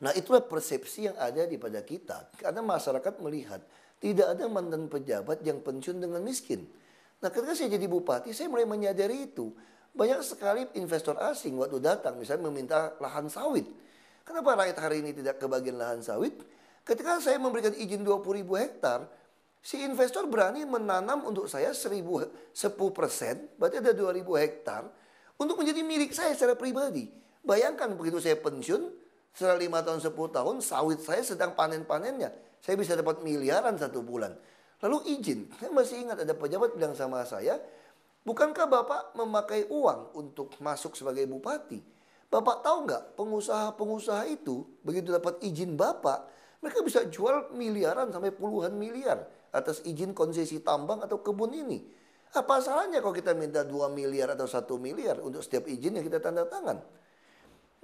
Nah, itulah persepsi yang ada di pada kita. Karena masyarakat melihat tidak ada mantan pejabat yang pensiun dengan miskin. Nah, ketika saya jadi bupati, saya mulai menyadari itu. Banyak sekali investor asing waktu datang, misalnya meminta lahan sawit. Kenapa rakyat hari ini tidak kebagian lahan sawit? Ketika saya memberikan izin 20.000 hektar, si investor berani menanam untuk saya 10%, berarti ada 2.000 hektar, untuk menjadi milik saya secara pribadi. Bayangkan begitu saya pensiun, setelah 5 tahun, 10 tahun, sawit saya sedang panen-panennya. Saya bisa dapat miliaran satu bulan. Lalu izin, saya masih ingat ada pejabat bilang sama saya, bukankah Bapak memakai uang untuk masuk sebagai bupati? Bapak tahu nggak, pengusaha-pengusaha itu, begitu dapat izin Bapak, mereka bisa jual miliaran sampai puluhan miliar atas izin konsesi tambang atau kebun ini. Apa salahnya kalau kita minta 2 miliar atau 1 miliar untuk setiap izin yang kita tanda tangan?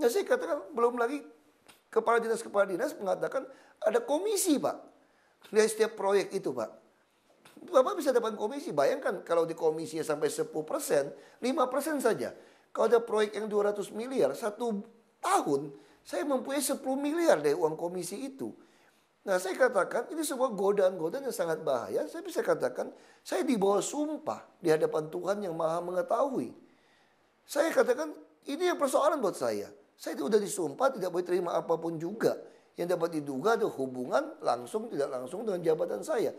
Nah, saya katakan belum lagi kepala dinas mengatakan ada komisi, Pak. Dari setiap proyek itu, Pak. Bapak bisa dapat komisi. Bayangkan kalau di komisinya sampai 10%, 5% saja. Kalau ada proyek yang 200 miliar, satu tahun, saya mempunyai 10 miliar dari uang komisi itu. Nah, saya katakan ini sebuah godaan-godaan yang sangat bahaya. Saya bisa katakan, saya di bawah sumpah di hadapan Tuhan yang maha mengetahui. Saya katakan, ini yang persoalan buat saya. Saya sudah disumpah tidak boleh terima apapun juga. Yang dapat diduga ada hubungan langsung tidak langsung dengan jabatan saya.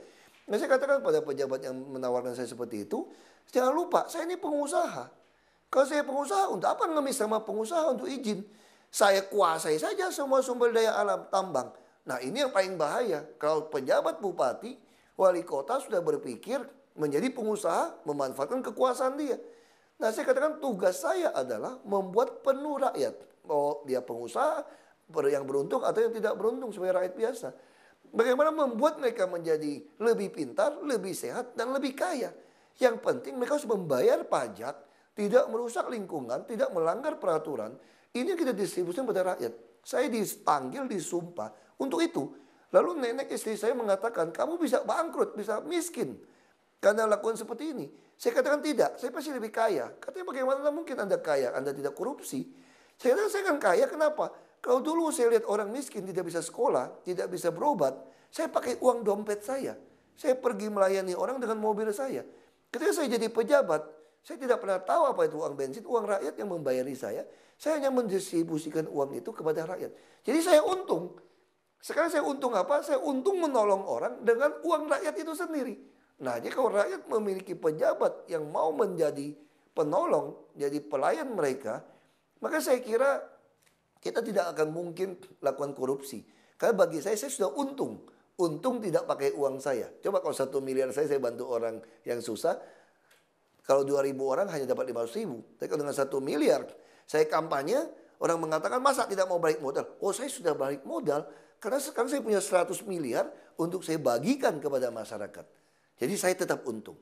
Nah, saya katakan pada pejabat yang menawarkan saya seperti itu, jangan lupa saya ini pengusaha. Kalau saya pengusaha, untuk apa ngemis sama pengusaha untuk izin? Saya kuasai saja semua sumber daya alam tambang. Nah, ini yang paling bahaya. Kalau pejabat bupati, wali kota sudah berpikir menjadi pengusaha, memanfaatkan kekuasaan dia. Nah, saya katakan tugas saya adalah membuat penuh rakyat. Mau dia pengusaha yang beruntung atau yang tidak beruntung sebagai rakyat biasa. Bagaimana membuat mereka menjadi lebih pintar, lebih sehat, dan lebih kaya. Yang penting mereka harus membayar pajak, tidak merusak lingkungan, tidak melanggar peraturan. Ini yang kita distribusikan pada rakyat. Saya dipanggil, disumpah untuk itu. Lalu nenek istri saya mengatakan, kamu bisa bangkrut, bisa miskin. Karena lakukan seperti ini. Saya katakan tidak, saya pasti lebih kaya. Katanya bagaimana mungkin Anda kaya, Anda tidak korupsi. Saya katakan saya kan kaya, kenapa? Kalau dulu saya lihat orang miskin tidak bisa sekolah, tidak bisa berobat, saya pakai uang dompet saya. Saya pergi melayani orang dengan mobil saya. Ketika saya jadi pejabat, saya tidak pernah tahu apa itu uang bensin, uang rakyat yang membayari saya. Saya hanya mendistribusikan uang itu kepada rakyat. Jadi saya untung. Sekarang saya untung apa? Saya untung menolong orang dengan uang rakyat itu sendiri. Nah, jadi kalau rakyat memiliki pejabat yang mau menjadi penolong, jadi pelayan mereka, maka saya kira kita tidak akan mungkin lakukan korupsi. Karena bagi saya sudah untung. Untung tidak pakai uang saya. Coba kalau 1 miliar saya bantu orang yang susah. Kalau 2.000 orang hanya dapat 500.000. Tapi kalau dengan 1 miliar, saya kampanye, orang mengatakan masa tidak mau balik modal. Oh, saya sudah balik modal. Karena sekarang saya punya 100 miliar untuk saya bagikan kepada masyarakat. Jadi saya tetap untung.